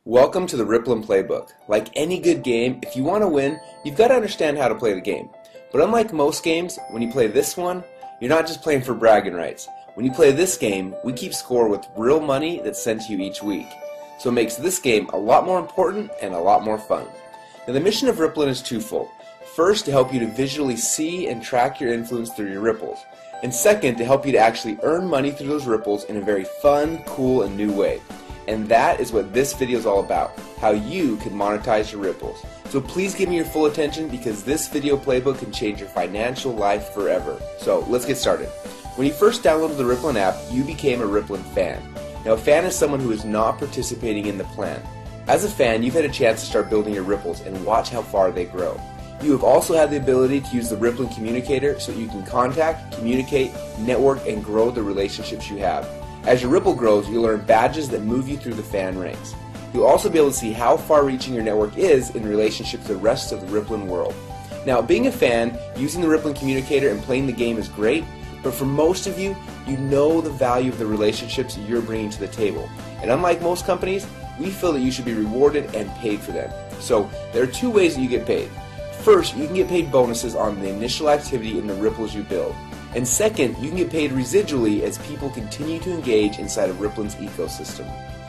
Welcome to the Rippln Playbook. Like any good game, if you want to win, you've got to understand how to play the game. But unlike most games, when you play this one, you're not just playing for bragging rights. When you play this game, we keep score with real money that's sent to you each week. So it makes this game a lot more important and a lot more fun. Now the mission of Rippln is twofold. First, to help you to visually see and track your influence through your ripples. And second, to help you to actually earn money through those ripples in a very fun, cool, and new way. And that is what this video is all about, how you can monetize your ripples. So please give me your full attention because this video playbook can change your financial life forever. So let's get started. When you first downloaded the Rippln app, you became a Rippln fan. Now a fan is someone who is not participating in the plan. As a fan, you've had a chance to start building your ripples and watch how far they grow. You have also had the ability to use the Rippln communicator so you can contact, communicate, network, and grow the relationships you have. As your ripple grows, you'll earn badges that move you through the fan ranks. You'll also be able to see how far-reaching your network is in relationship to the rest of the Rippln world. Now, being a fan, using the Rippln communicator and playing the game is great, but for most of you, you know the value of the relationships you're bringing to the table. And unlike most companies, we feel that you should be rewarded and paid for them. So, there are two ways that you get paid. First, you can get paid bonuses on the initial activity in the ripples you build. And second, you can get paid residually as people continue to engage inside of Rippln's ecosystem.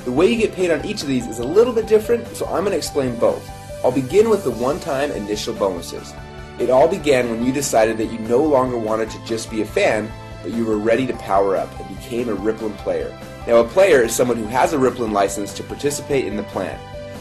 The way you get paid on each of these is a little bit different, so I'm going to explain both. I'll begin with the one-time initial bonuses. It all began when you decided that you no longer wanted to just be a fan, but you were ready to power up and became a Rippln player. Now a player is someone who has a Rippln license to participate in the plan.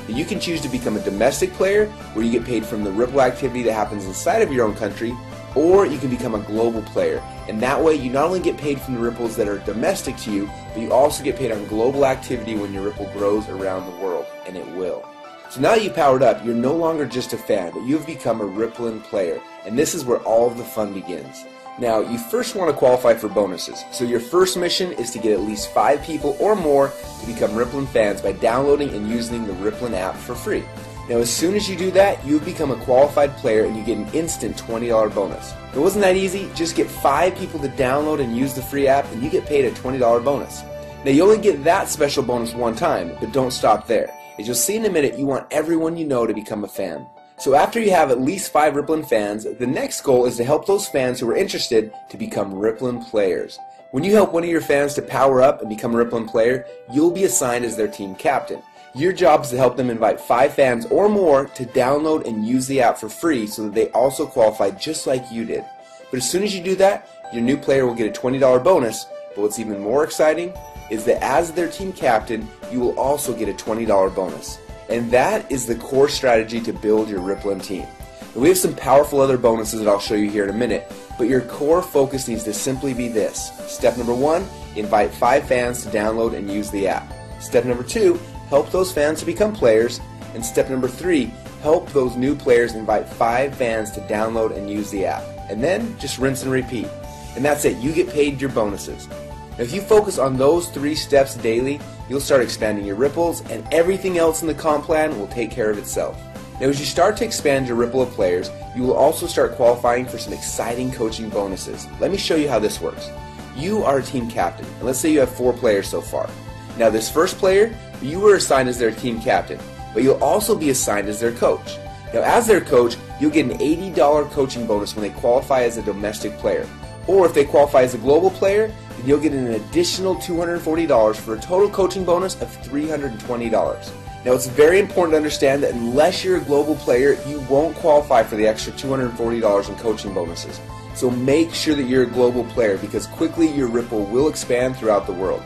Now, you can choose to become a domestic player, where you get paid from the Ripple activity that happens inside of your own country, or you can become a global player, and that way you not only get paid from the ripples that are domestic to you, but you also get paid on global activity when your ripple grows around the world, and it will. So now that you've powered up, you're no longer just a fan, but you've become a Rippln player, and this is where all of the fun begins. Now, you first want to qualify for bonuses, so your first mission is to get at least 5 people or more to become Rippln fans by downloading and using the Rippln app for free. Now as soon as you do that, you become a qualified player and you get an instant $20 bonus. It wasn't that easy, just get 5 people to download and use the free app and you get paid a $20 bonus. Now you only get that special bonus one time, but don't stop there. As you'll see in a minute, you want everyone you know to become a fan. So after you have at least 5 Rippln fans, the next goal is to help those fans who are interested to become Rippln players. When you help one of your fans to power up and become a Rippln player, you'll be assigned as their team captain. Your job is to help them invite 5 fans or more to download and use the app for free so that they also qualify just like you did. But as soon as you do that, your new player will get a $20 bonus, but what's even more exciting is that as their team captain, you will also get a $20 bonus. And that is the core strategy to build your Rippln team. And we have some powerful other bonuses that I'll show you here in a minute, but your core focus needs to simply be this. Step number 1, invite 5 fans to download and use the app. Step number 2, help those fans to become players. And step number 3, help those new players invite 5 fans to download and use the app. And then just rinse and repeat. And that's it, you get paid your bonuses. Now, if you focus on those 3 steps daily, you'll start expanding your ripples and everything else in the comp plan will take care of itself. Now as you start to expand your ripple of players, you will also start qualifying for some exciting coaching bonuses. Let me show you how this works. You are a team captain, and let's say you have 4 players so far. Now this first player, you were assigned as their team captain, but you'll also be assigned as their coach. Now as their coach, you'll get an $80 coaching bonus when they qualify as a domestic player. Or if they qualify as a global player, then you'll get an additional $240 for a total coaching bonus of $320. Now it's very important to understand that unless you're a global player, you won't qualify for the extra $240 in coaching bonuses. So make sure that you're a global player because quickly your ripple will expand throughout the world.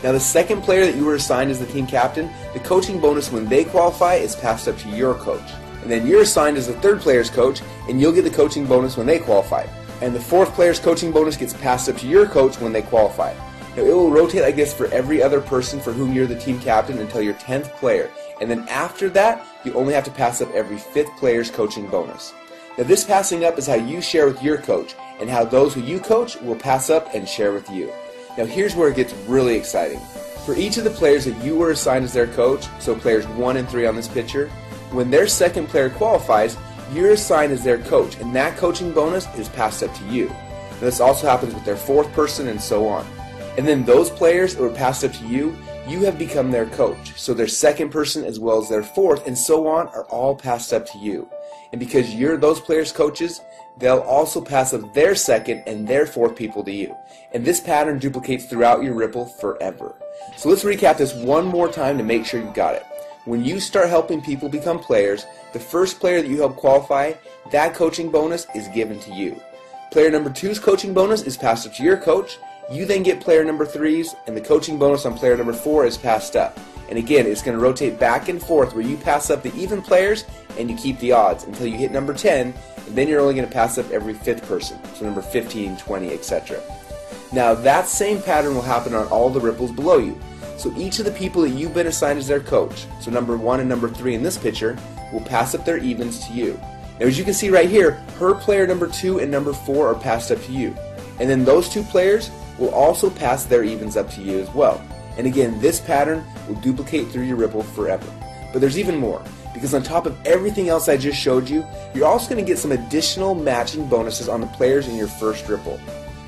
Now the second player that you were assigned as the team captain, the coaching bonus when they qualify is passed up to your coach. And then you're assigned as the third player's coach and you'll get the coaching bonus when they qualify. And the fourth player's coaching bonus gets passed up to your coach when they qualify. Now it will rotate like this for every other person for whom you're the team captain until your 10th player. And then after that, you only have to pass up every 5th player's coaching bonus. Now this passing up is how you share with your coach and how those who you coach will pass up and share with you. Now here's where it gets really exciting. For each of the players that you were assigned as their coach, so players 1 and 3 on this picture, when their second player qualifies, you're assigned as their coach, and that coaching bonus is passed up to you. Now, this also happens with their 4th person and so on. And then those players that were passed up to you, you have become their coach. So their second person as well as their fourth and so on are all passed up to you. And because you're those players' coaches, they'll also pass up their second and their fourth people to you. And this pattern duplicates throughout your Ripple forever. So let's recap this one more time to make sure you got it. When you start helping people become players, the first player that you help qualify, that coaching bonus is given to you. Player number 2's coaching bonus is passed up to your coach. You then get player number 3's, and the coaching bonus on player number 4 is passed up. And again, it's going to rotate back and forth where you pass up the even players and you keep the odds until you hit number 10, and then you're only going to pass up every 5th person, so number 15, 20, etc. Now that same pattern will happen on all the ripples below you. So each of the people that you've been assigned as their coach, so number 1 and number 3 in this picture, will pass up their evens to you. Now as you can see right here, her player number 2 and number 4 are passed up to you. And then those two players will also pass their evens up to you as well. And again, this pattern will duplicate through your Ripple forever. But there's even more, because on top of everything else I just showed you, you're also going to get some additional matching bonuses on the players in your first Ripple.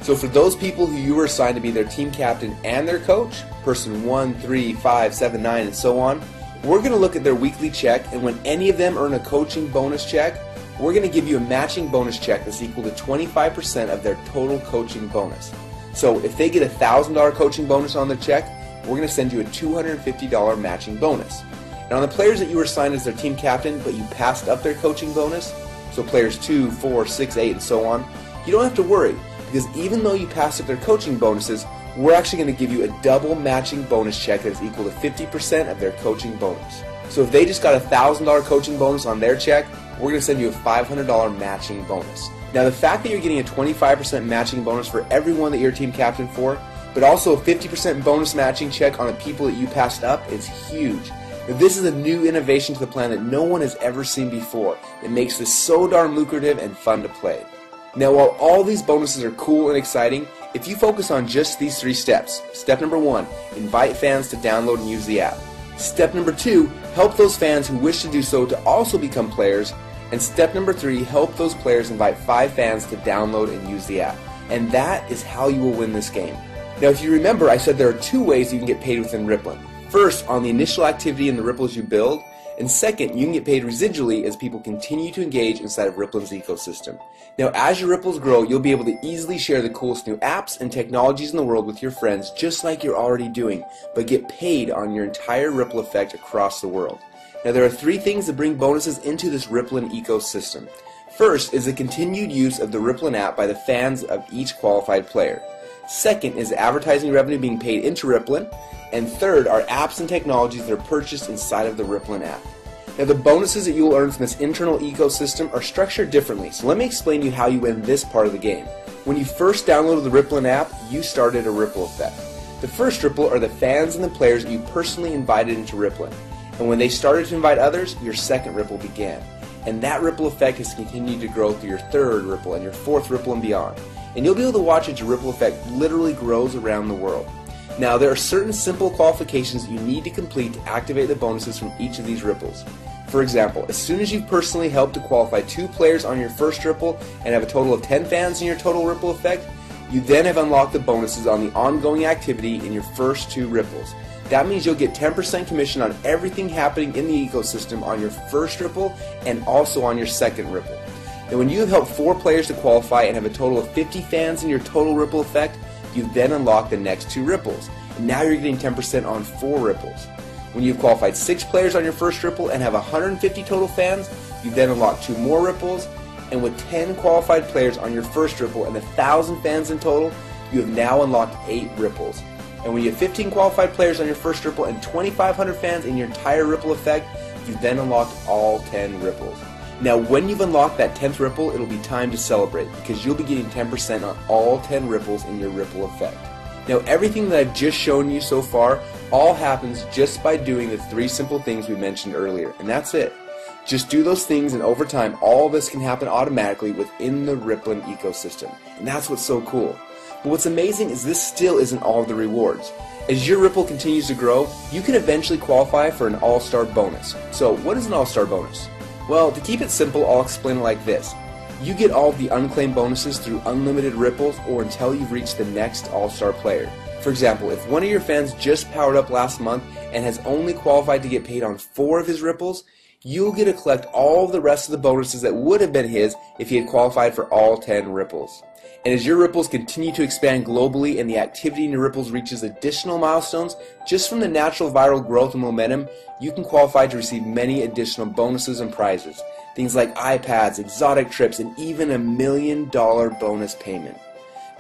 So for those people who you were assigned to be their team captain and their coach, person 1, 3, 5, 7, 9, and so on, we're going to look at their weekly check, and when any of them earn a coaching bonus check, we're going to give you a matching bonus check that's equal to 25% of their total coaching bonus. So if they get a $1,000 coaching bonus on their check, we're going to send you a $250 matching bonus. And on the players that you were assigned as their team captain, but you passed up their coaching bonus, so players 2, 4, 6, 8, and so on, you don't have to worry, because even though you passed up their coaching bonuses, we're actually going to give you a double matching bonus check that is equal to 50% of their coaching bonus. So if they just got a $1,000 coaching bonus on their check, we're going to send you a $500 matching bonus. Now the fact that you're getting a 25% matching bonus for everyone that you're team captain for, but also a 50% bonus matching check on the people that you passed up is huge. Now, this is a new innovation to the plan that no one has ever seen before. It makes this so darn lucrative and fun to play. Now while all these bonuses are cool and exciting, if you focus on just these 3 steps, step number 1, invite fans to download and use the app. Step number 2, help those fans who wish to do so to also become players. And step number 3, help those players invite 5 fans to download and use the app. And that is how you will win this game. Now if you remember, I said there are 2 ways you can get paid within Rippln. First, on the initial activity in the ripples you build, and second, you can get paid residually as people continue to engage inside of Rippln's ecosystem. Now as your ripples grow, you'll be able to easily share the coolest new apps and technologies in the world with your friends, just like you're already doing, but get paid on your entire ripple effect across the world. Now there are 3 things that bring bonuses into this Rippln ecosystem. First is the continued use of the Rippln app by the fans of each qualified player. Second is advertising revenue being paid into Rippln. And third are apps and technologies that are purchased inside of the Rippln app. Now the bonuses that you will earn from this internal ecosystem are structured differently, so let me explain to you how you win this part of the game. When you first downloaded the Rippln app, you started a ripple effect. The first ripple are the fans and the players that you personally invited into Rippln. And when they started to invite others, your second ripple began. And that ripple effect has continued to grow through your third ripple and your fourth ripple and beyond. And you'll be able to watch as your ripple effect literally grows around the world. Now there are certain simple qualifications you need to complete to activate the bonuses from each of these ripples. For example, as soon as you've personally helped to qualify 2 players on your first ripple and have a total of 10 fans in your total ripple effect, you then have unlocked the bonuses on the ongoing activity in your first 2 ripples. That means you'll get 10% commission on everything happening in the ecosystem on your first ripple and also on your second ripple. And when you have helped 4 players to qualify and have a total of 50 fans in your total ripple effect, you then unlock the next 2 ripples. And now you're getting 10% on 4 ripples. When you've qualified 6 players on your first ripple and have 150 total fans, you then unlock 2 more ripples. And with 10 qualified players on your first ripple and 1,000 fans in total, you have now unlocked 8 ripples. And when you have 15 qualified players on your first ripple and 2,500 fans in your entire ripple effect, you then unlocked all 10 ripples. Now when you've unlocked that 10th ripple, it'll be time to celebrate because you'll be getting 10% on all 10 ripples in your ripple effect. Now everything that I've just shown you so far all happens just by doing the 3 simple things we mentioned earlier, and that's it. Just do those things and over time all this can happen automatically within the Rippln ecosystem, and that's what's so cool. But what's amazing is this still isn't all of the rewards. As your Ripple continues to grow, you can eventually qualify for an all-star bonus. So what is an all-star bonus? Well, to keep it simple, I'll explain it like this. You get all of the unclaimed bonuses through unlimited ripples or until you've reached the next all-star player. For example, if one of your fans just powered up last month and has only qualified to get paid on 4 of his ripples, you'll get to collect all the rest of the bonuses that would have been his if he had qualified for all 10 ripples. And as your ripples continue to expand globally and the activity in your ripples reaches additional milestones, just from the natural viral growth and momentum, you can qualify to receive many additional bonuses and prizes. Things like iPads, exotic trips, and even $1 million bonus payment.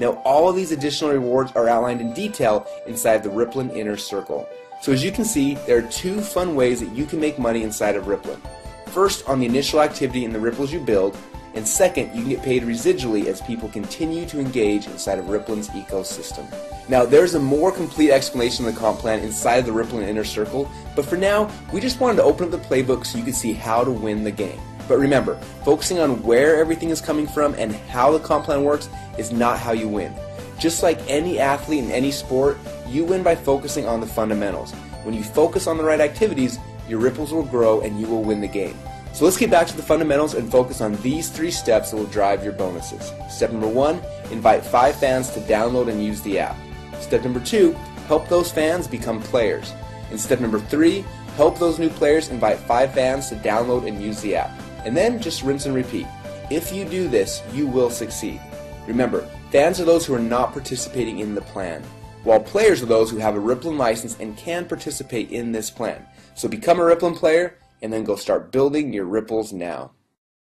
Now, all of these additional rewards are outlined in detail inside the Rippln Inner Circle. So as you can see, there are 2 fun ways that you can make money inside of Rippln. First, on the initial activity in the ripples you build, and second, you can get paid residually as people continue to engage inside of Rippln's ecosystem. Now, there's a more complete explanation of the comp plan inside of the Rippln Inner Circle, but for now, we just wanted to open up the playbook so you could see how to win the game. But remember, focusing on where everything is coming from and how the comp plan works is not how you win. Just like any athlete in any sport, you win by focusing on the fundamentals. When you focus on the right activities, your ripples will grow and you will win the game. So let's get back to the fundamentals and focus on these 3 steps that will drive your bonuses. Step number 1, invite 5 fans to download and use the app. Step number 2, help those fans become players. And step number 3, help those new players invite 5 fans to download and use the app. And then just rinse and repeat. If you do this, you will succeed. Remember, fans are those who are not participating in the plan, while players are those who have a Rippln license and can participate in this plan. So become a Rippln player and then go start building your ripples now.